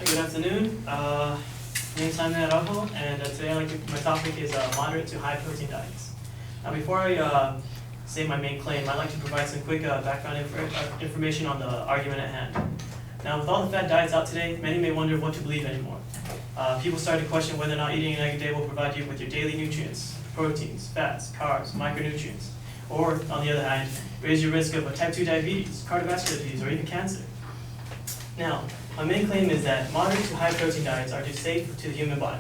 Good afternoon. My name is Jaimie, and today my topic is moderate to high protein diets. Now, before I say my main claim, I'd like to provide some quick background information on the argument at hand. Now, with all the fad diets out today, many may wonder what to believe anymore. People started to question whether or not eating an egg a day will provide you with your daily nutrients, proteins, fats, carbs, micronutrients, or, on the other hand, raise your risk of type 2 diabetes, cardiovascular disease, or even cancer. Now, my main claim is that moderate to high protein diets are safe to the human body.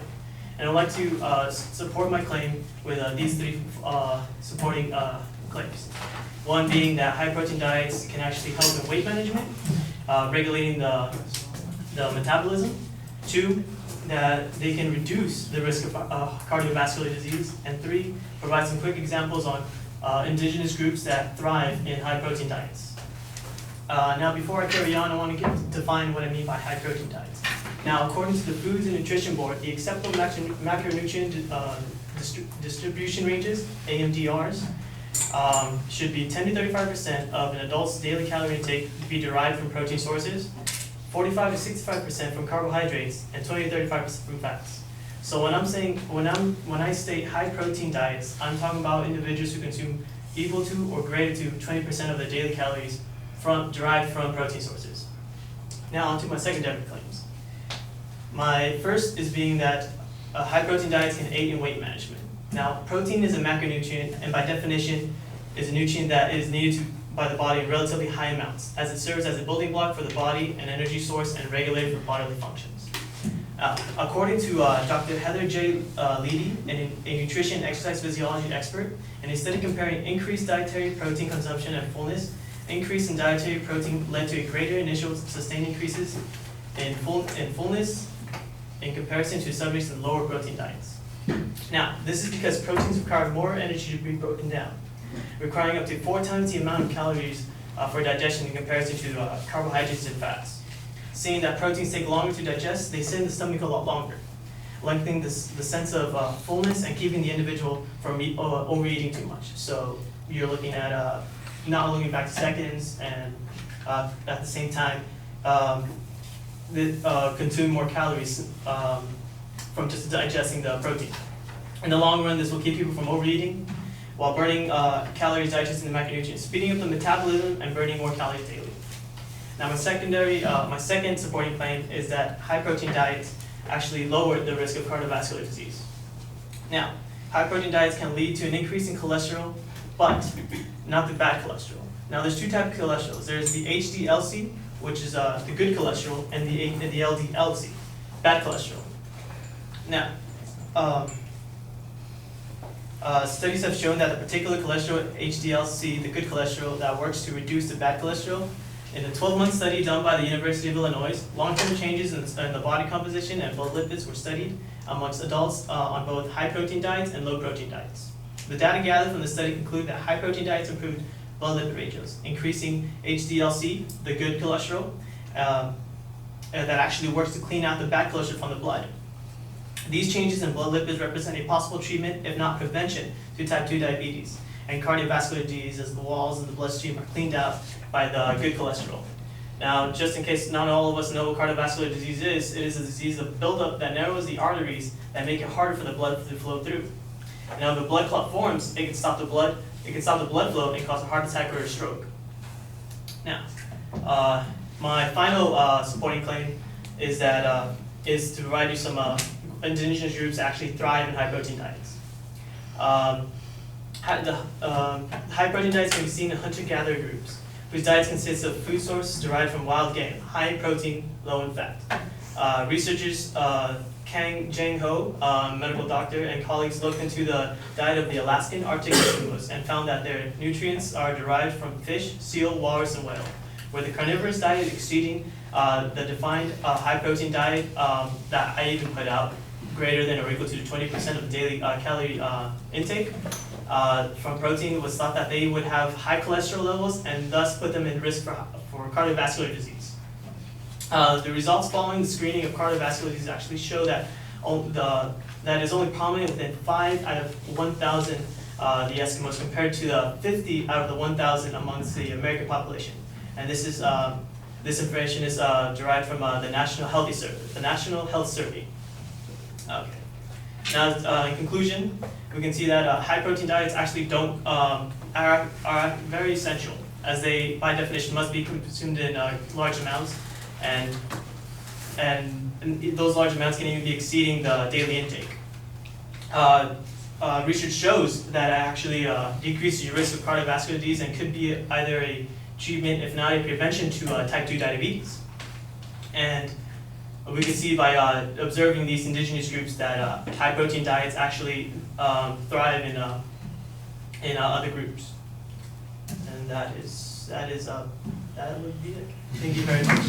And I'd like to support my claim with these three supporting claims. One being that high protein diets can actually help in weight management, regulating the metabolism. Two, that they can reduce the risk of cardiovascular disease. And three, provide some quick examples on indigenous groups that thrive in high protein diets. Now, before I carry on, I want to define what I mean by high protein diets. Now, according to the Foods and Nutrition Board, the acceptable macronutrient distribution ranges, AMDRs, should be 10 to 35% of an adult's daily calorie intake to be derived from protein sources, 45 to 65% from carbohydrates, and 20 to 35% from fats. So when I state high protein diets, I'm talking about individuals who consume equal to or greater to 20% of their daily calories derived from protein sources. Now on to my secondary claims. My first is being that high protein diets can aid in weight management. Now, protein is a macronutrient, and by definition is a nutrient that is needed by the body in relatively high amounts, as it serves as a building block for the body, an energy source, and regulator for bodily functions. According to Dr. Heather J. Leedy, a nutrition and exercise physiology expert, in a study comparing increased dietary protein consumption and fullness, increase in dietary protein led to a greater initial sustained increases in fullness in comparison to subjects in lower protein diets. Now, this is because proteins require more energy to be broken down, requiring up to 4 times the amount of calories for digestion in comparison to carbohydrates and fats. Seeing that proteins take longer to digest, they sit in the stomach a lot longer, lengthening the sense of fullness and keeping the individual from overeating too much. So you're looking at not looking back to seconds, and at the same time, consume more calories from just digesting the protein. In the long run, this will keep people from overeating while burning calories digesting the macronutrients, speeding up the metabolism and burning more calories daily. Now, my second supporting claim is that high protein diets actually lower the risk of cardiovascular disease. Now, high protein diets can lead to an increase in cholesterol, but not the bad cholesterol. Now, there's 2 types of cholesterols. There's the HDLC, which is the good cholesterol, and the LDLC, bad cholesterol. Now, studies have shown that the particular cholesterol, HDLC, the good cholesterol, that works to reduce the bad cholesterol. In a 12-month study done by the University of Illinois, long-term changes in the body composition and blood lipids were studied amongst adults on both high-protein diets and low-protein diets. The data gathered from the study conclude that high-protein diets improved blood lipid ratios, increasing HDLC, the good cholesterol, that actually works to clean out the bad cholesterol from the blood. These changes in blood lipids represent a possible treatment, if not prevention, to type 2 diabetes and cardiovascular disease, as the walls of the bloodstream are cleaned out by the good cholesterol. Now, just in case not all of us know what cardiovascular disease is, it is a disease of buildup that narrows the arteries that make it harder for the blood to flow through. Now, if the blood clot forms, it can stop the blood flow and cause a heart attack or a stroke. Now, my final supporting claim is that is to provide you some indigenous groups that actually thrive in high protein diets. High protein diets can be seen in hunter-gatherer groups, whose diets consist of food sources derived from wild game, high in protein, low in fat. Researchers Kang Jang Ho, medical doctor, and colleagues looked into the diet of the Alaskan Arctic Eskimos and found that their nutrients are derived from fish, seal, walrus, and whale, where the carnivorous diet exceeding the defined high-protein diet that I even put out, greater than or equal to 20% of the daily calorie intake from protein, was thought that they would have high cholesterol levels and thus put them in risk for cardiovascular disease. The results following the screening of cardiovascular disease actually show that that is only prominent within 5 out of 1,000 the Eskimos, compared to the 50 out of the 1,000 amongst the American population. And this is This information is derived from the National Health Survey. Okay. Now, in conclusion, we can see that high protein diets actually are very essential, as they, by definition, must be consumed in large amounts, and those large amounts can even be exceeding the daily intake. Research shows that it actually decreases your risk of cardiovascular disease and could be either a treatment, if not a prevention, to type 2 diabetes. And we can see by observing these indigenous groups that high protein diets actually thrive in other groups. And that would be it. Thank you very much.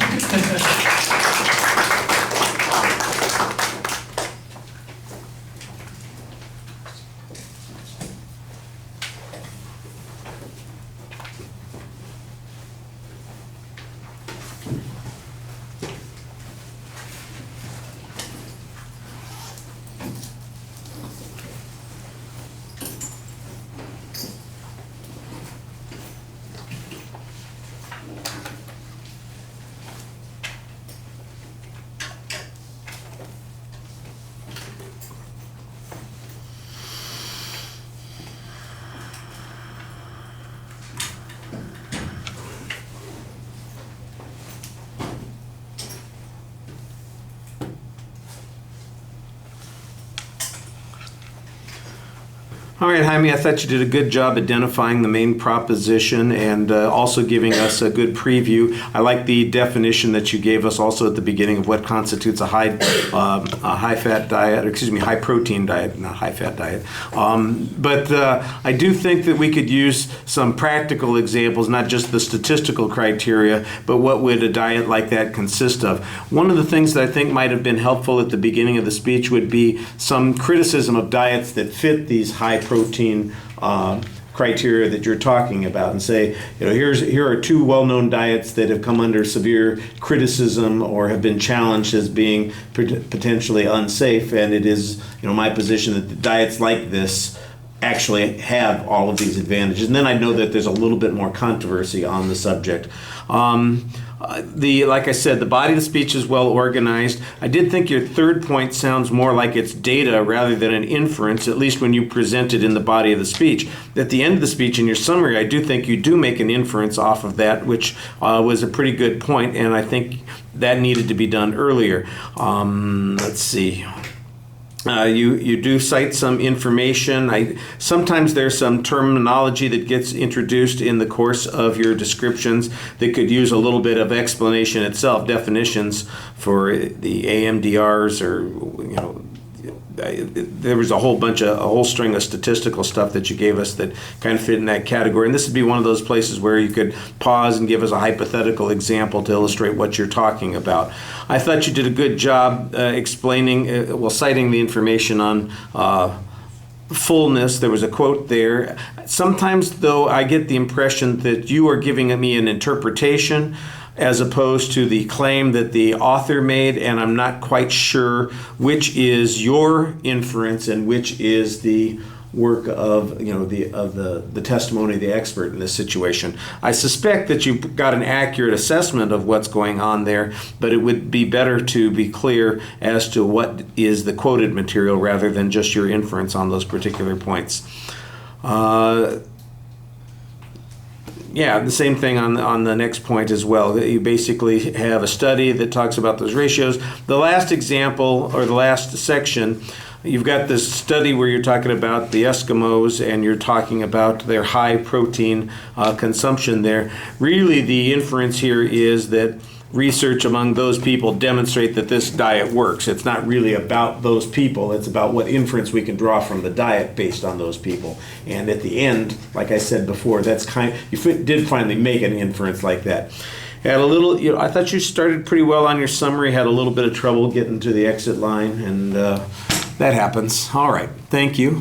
All right, Jaime, I thought you did a good job identifying the main proposition and also giving us a good preview. I like the definition that you gave us also at the beginning of what constitutes a high protein diet, not high fat diet. But I do think that we could use some practical examples, not just the statistical criteria, but what would a diet like that consist of. One of the things that I think might have been helpful at the beginning of the speech would be some criticism of diets that fit these high protein criteria that you're talking about, and say, here are two well-known diets that have come under severe criticism or have been challenged as being potentially unsafe, and it is my position that the diets like this actually have all of these advantages. And then I know that there's a little bit more controversy on the subject. Like I said, the body of the speech is well organized. I did think your third point sounds more like it's data rather than an inference, at least when you present it in the body of the speech. At the end of the speech, in your summary, I do think you do make an inference off of that, which was a pretty good point, and I think that needed to be done earlier. Let's see. You do cite some information. Sometimes there's some terminology that gets introduced in the course of your descriptions that could use a little bit of explanation itself, definitions for the AMDRs, or there was a whole string of statistical stuff that you gave us that kind of fit in that category. And this would be one of those places where you could pause and give us a hypothetical example to illustrate what you're talking about. I thought you did a good job citing the information on fullness. There was a quote there. Sometimes, though, I get the impression that you are giving me an interpretation as opposed to the claim that the author made, and I'm not quite sure which is your inference and which is the work of the testimony of the expert in this situation. I suspect that you've got an accurate assessment of what's going on there, but it would be better to be clear as to what is the quoted material rather than just your inference on those particular points. The same thing on the next point as well. You basically have a study that talks about those ratios. The last example, or the last section, you've got this study where you're talking about the Eskimos and you're talking about their high protein consumption there. Really, the inference here is that research among those people demonstrate that this diet works. It's not really about those people. It's about what inference we can draw from the diet based on those people. And at the end, like I said before, you did finally make an inference like that. Had a little, I thought you started pretty well on your summary. Had a little bit of trouble getting to the exit line, and that happens. All right. Thank you.